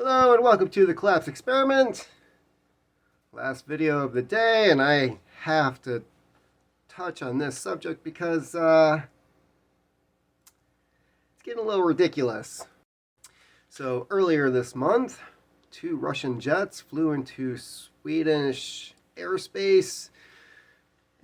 Hello and welcome to the Collapse Experiment. Last video of the day, and I have to touch on this subject because it's getting a little ridiculous. So earlier this month, 2 Russian jets flew into Swedish airspace,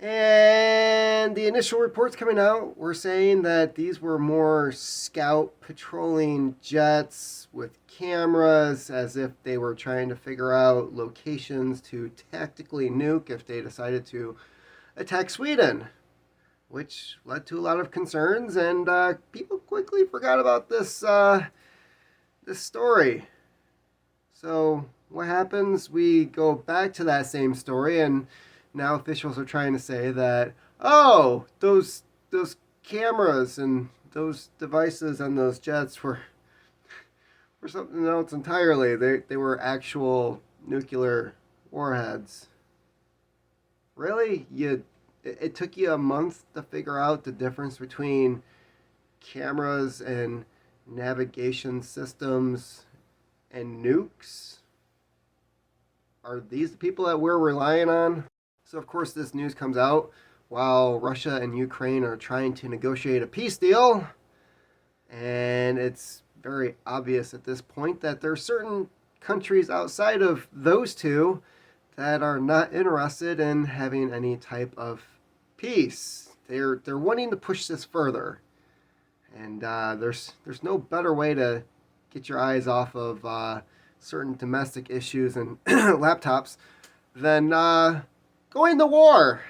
and the initial reports coming out were saying that these were more scout patrolling jets with cameras, as if they were trying to figure out locations to tactically nuke if they decided to attack Sweden, which led to a lot of concerns, and people quickly forgot about this story. So what happens? We go back to that same story, and now officials are trying to say that, oh, those cameras and those devices on those jets were something else entirely. They were actual nuclear warheads. Really? It took you a month to figure out the difference between cameras and navigation systems and nukes? Are these the people that we're relying on? So, of course, this news comes out while Russia and Ukraine are trying to negotiate a peace deal. And it's very obvious at this point that there are certain countries outside of those two that are not interested in having any type of peace. They're wanting to push this further. And there's no better way to get your eyes off of certain domestic issues and laptops than going to war,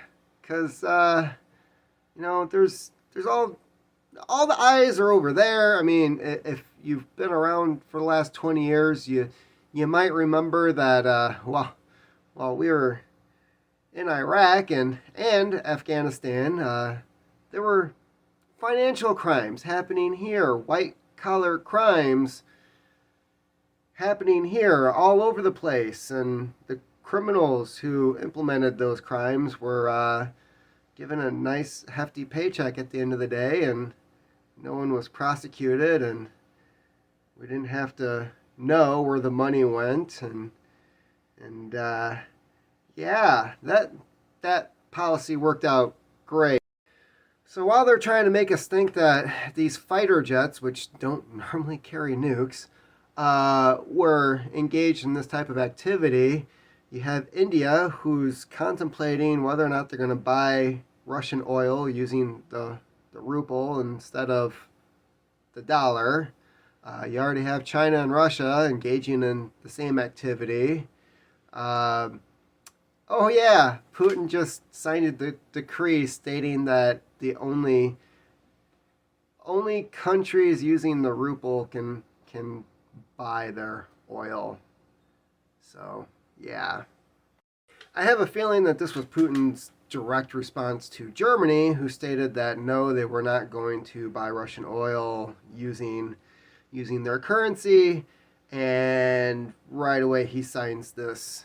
because there's all the eyes are over there. I mean, if you've been around for the last 20 years, you might remember that while we were in Iraq and Afghanistan, there were financial crimes happening here, white collar crimes happening here all over the place, and the criminals who implemented those crimes were given a nice hefty paycheck at the end of the day, and no one was prosecuted, and we didn't have to know where the money went, and yeah, that policy worked out great. So while they're trying to make us think that these fighter jets, which don't normally carry nukes, were engaged in this type of activity, you have India, who's contemplating whether or not they're going to buy Russian oil using the ruble instead of the dollar. You already have China and Russia engaging in the same activity. Oh yeah, Putin just signed a decree stating that the only countries using the ruble can buy their oil. So yeah, I have a feeling that this was Putin's direct response to Germany, who stated that no, they were not going to buy Russian oil using their currency, and right away he signs this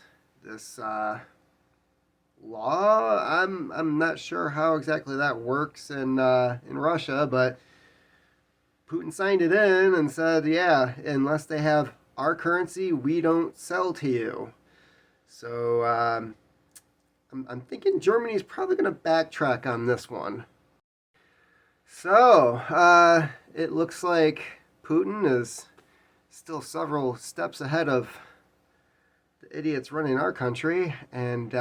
law. I'm not sure how exactly that works in Russia, but Putin signed it in and said, yeah, unless they have our currency, we don't sell to you. So I'm thinking Germany's probably going to backtrack on this one. So it looks like Putin is still several steps ahead of the idiots running our country, and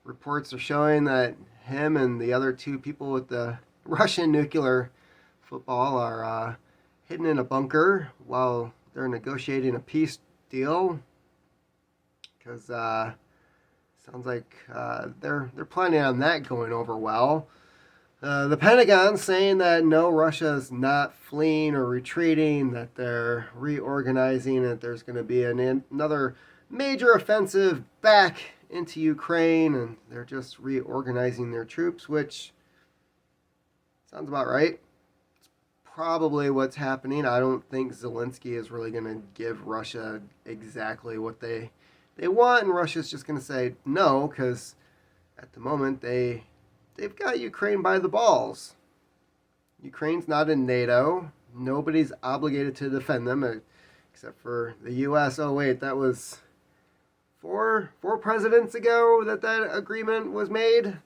reports are showing that him and the other 2 people with the Russian nuclear football are hidden in a bunker while they're negotiating a peace deal, because sounds like they're planning on that going over well. The Pentagon saying that no, Russia's not fleeing or retreating, that they're reorganizing, that there's going to be another major offensive back into Ukraine, and they're just reorganizing their troops, which sounds about right. It's probably what's happening. I don't think Zelensky is really going to give Russia exactly what they want, and Russia's just going to say no, because at the moment they've got Ukraine by the balls. Ukraine's not in NATO. Nobody's obligated to defend them except for the U.S. Oh wait, that was four presidents ago that agreement was made. I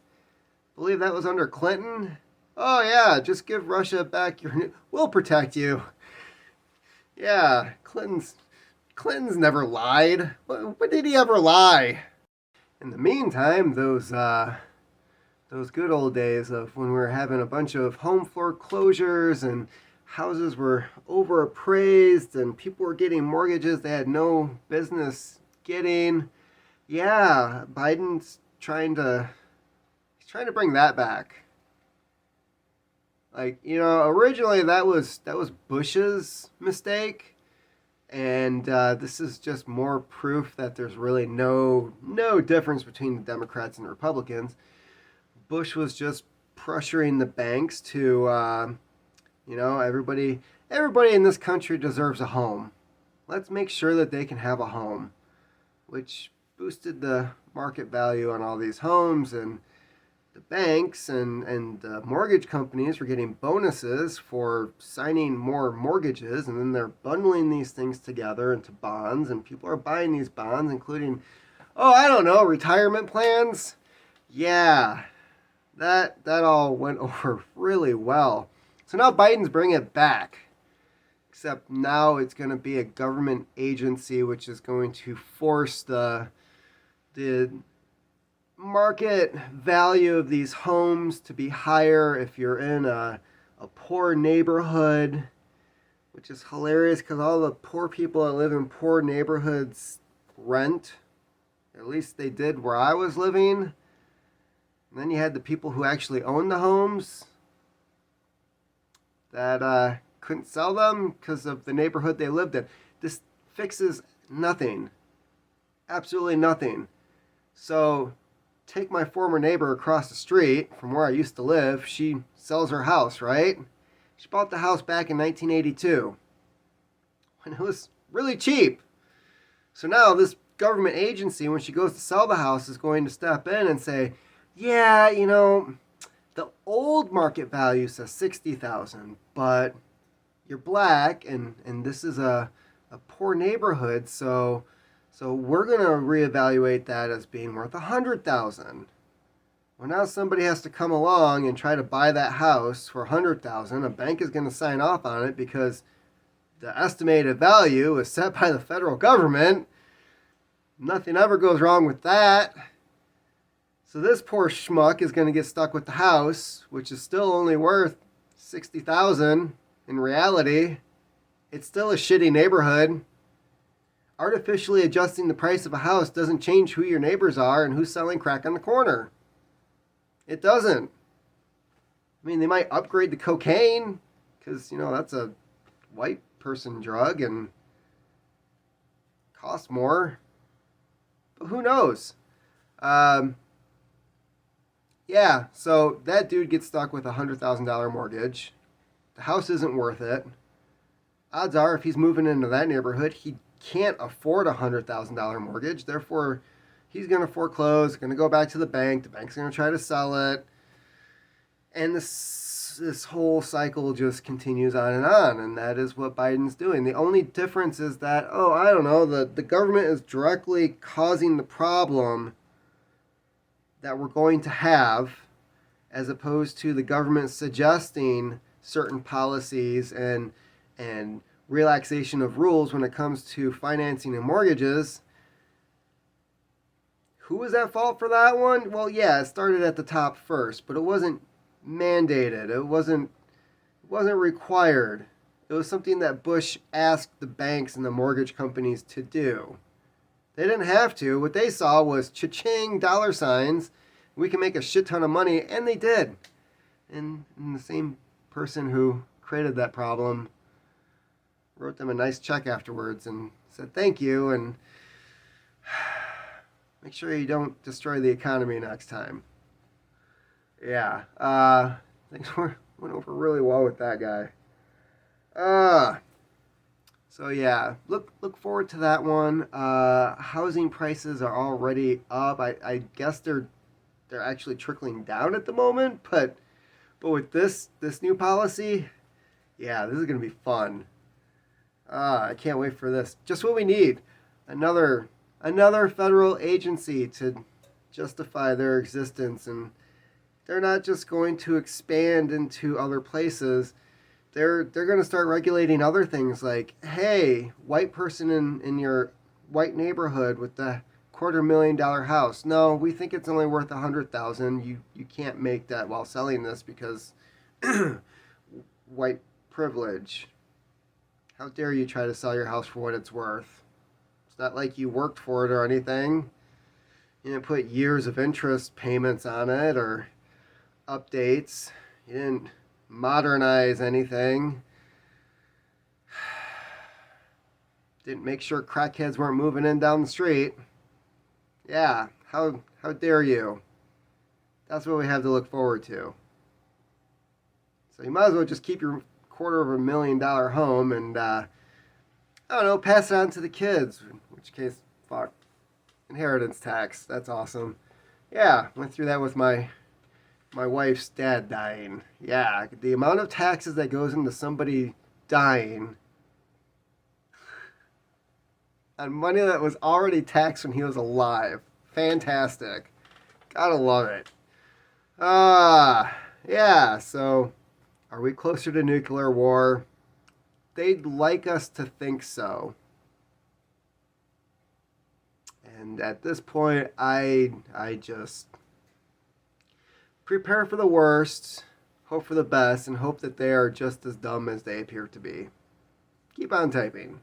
believe that was under Clinton. Oh yeah, just give Russia back your. We'll protect you. Yeah, Clinton's never lied. When did he ever lie? In the meantime, those good old days of when we were having a bunch of home foreclosures and houses were overappraised and people were getting mortgages they had no business getting. Yeah, Biden's trying to bring that back. Like, originally that was Bush's mistake, and this is just more proof that there's really no difference between the Democrats and the Republicans. Bush was just pressuring the banks to, everybody in this country deserves a home. Let's make sure that they can have a home, which boosted the market value on all these homes, and the banks and the mortgage companies were getting bonuses for signing more mortgages, and then they're bundling these things together into bonds, and people are buying these bonds, including, I don't know, retirement plans. Yeah, that all went over really well. So now Biden's bringing it back, except now it's going to be a government agency which is going to force the market value of these homes to be higher if you're in a poor neighborhood, which is hilarious because all the poor people that live in poor neighborhoods rent. At least they did where I was living. And then you had the people who actually owned the homes that couldn't sell them because of the neighborhood they lived in. This fixes nothing. Absolutely nothing. So take my former neighbor across the street from where I used to live. She sells her house, right? She bought the house back in 1982 when it was really cheap. So now this government agency, when she goes to sell the house, is going to step in and say, yeah, the old market value says $60,000, but you're black and this is a poor neighborhood, so we're going to reevaluate that as being worth $100,000. Well, now somebody has to come along and try to buy that house for $100,000. A bank is going to sign off on it because the estimated value is set by the federal government. Nothing ever goes wrong with that. So this poor schmuck is going to get stuck with the house, which is still only worth $60,000 in reality. It's still a shitty neighborhood. Artificially adjusting the price of a house doesn't change who your neighbors are and who's selling crack on the corner. It doesn't. I mean, they might upgrade the cocaine because, that's a white person drug and costs more. But who knows? Yeah, so that dude gets stuck with a $100,000 mortgage. The house isn't worth it. Odds are, if he's moving into that neighborhood, he can't afford a $100,000 mortgage. Therefore, he's going to foreclose, going to go back to the bank. The bank's going to try to sell it. And this whole cycle just continues on. And that is what Biden's doing. The only difference is that, the government is directly causing the problem that we're going to have, as opposed to the government suggesting certain policies and relaxation of rules when it comes to financing and mortgages. Who was at fault for that one? Well, yeah, it started at the top first, but it wasn't mandated. It wasn't required. It was something that Bush asked the banks and the mortgage companies to do. They didn't have to. What they saw was cha-ching, dollar signs. We can make a shit ton of money, and they did. And the same person who created that problem wrote them a nice check afterwards and said thank you, and make sure you don't destroy the economy next time. Yeah, things went over really well with that guy. So yeah, look forward to that one. Housing prices are already up. I guess they're actually trickling down at the moment, but with this new policy, yeah, this is gonna be fun. I can't wait for this. Just what we need. Another another federal agency to justify their existence, and they're not just going to expand into other places. They're going to start regulating other things like, hey, white person in your white neighborhood with the $250,000 house. No, we think it's only worth 100,000. You can't make that while selling this because white privilege. How dare you try to sell your house for what it's worth? It's not like you worked for it or anything. You didn't put years of interest payments on it or updates. You didn't modernize anything. Didn't make sure crackheads weren't moving in down the street. Yeah, how dare you? That's what we have to look forward to. So you might as well just keep your $250,000 home and I don't know, pass it on to the kids. In which case, fuck, inheritance tax. That's awesome. Yeah, went through that with my wife's dad dying. Yeah, the amount of taxes that goes into somebody dying on money that was already taxed when he was alive. Fantastic. Gotta love it. Yeah, so are we closer to nuclear war? They'd like us to think so. And at this point, I just prepare for the worst, hope for the best, and hope that they are just as dumb as they appear to be. Keep on typing.